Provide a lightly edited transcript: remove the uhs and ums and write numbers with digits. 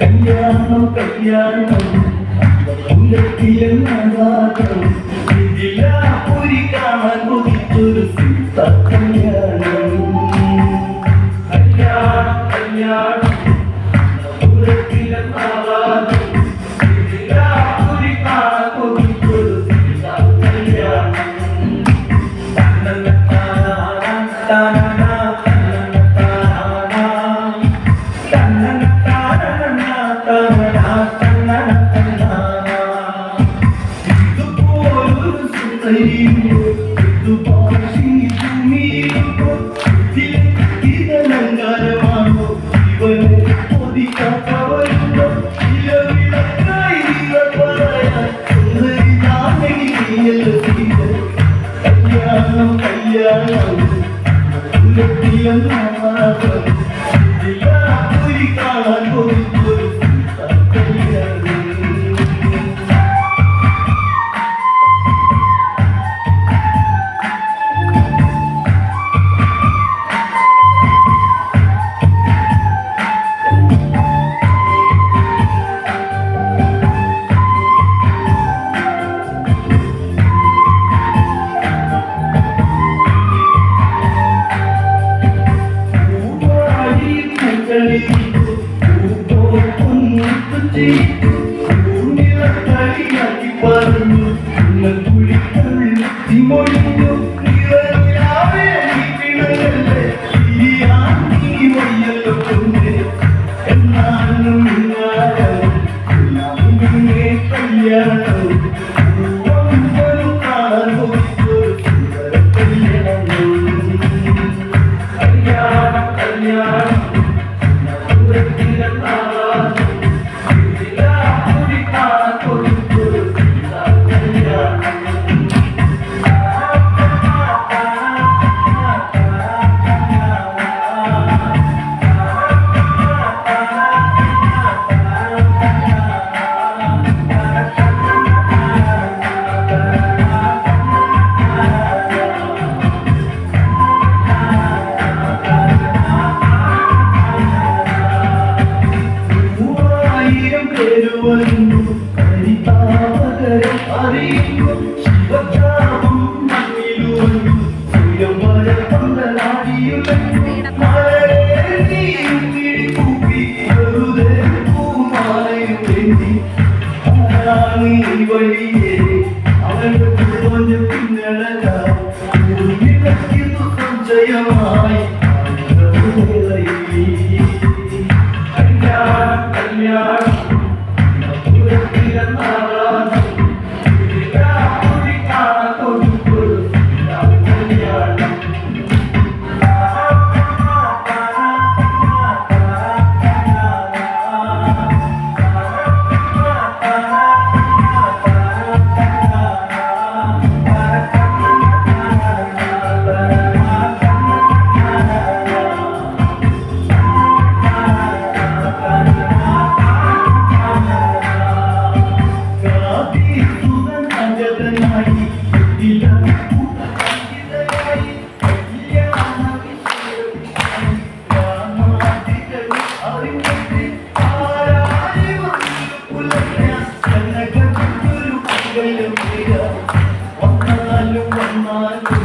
കല്യാണം കല്യാണം ഇതിലാപുരി കാണാൻ കൊതിച്ചൊരു സീത കല്യാണം കല്യാണം കല്യാണം ഇതിലാപുരി കാണാൻ കൊതിച്ചൊരു സീത കല്യാണം ഇതലങ്കാരമാണോ ഇവനെ ഒതിക്കാത്തവരുണ്ടോ കല്യാണം കല്യാണം ഇതിലാപുരി കാണാൻ കൊതിച്ചൊരു കല്യാണം ൂണിലത്തടിയാക്കി പറഞ്ഞു കുളിക്കൊഴിഞ്ഞു നിറവിലാവേ പിണങ്ങല്ലേ ഈ വയ്യല്ലോ കൊണ്ട് എന്നാലും കല്യാണം കാണാൻ കൊതിച്ചൊരു കല്യാണം കല്യാണം കല്യാണം അറിയുന്നു ശിവജാമം മണ്ണിലൂന്നു സ്വയംവര പന്തലാടിയുലഞ്ഞു മഴയൂപ്പി വെറുതെ പൂമാലയുമെന്തി ആരാണീ വഴിയേ അവന്റെ കുടുംബ പിന്നടക്കുന്നു സംശയമായി കല്യാണം കല്യാണം വന്നാലും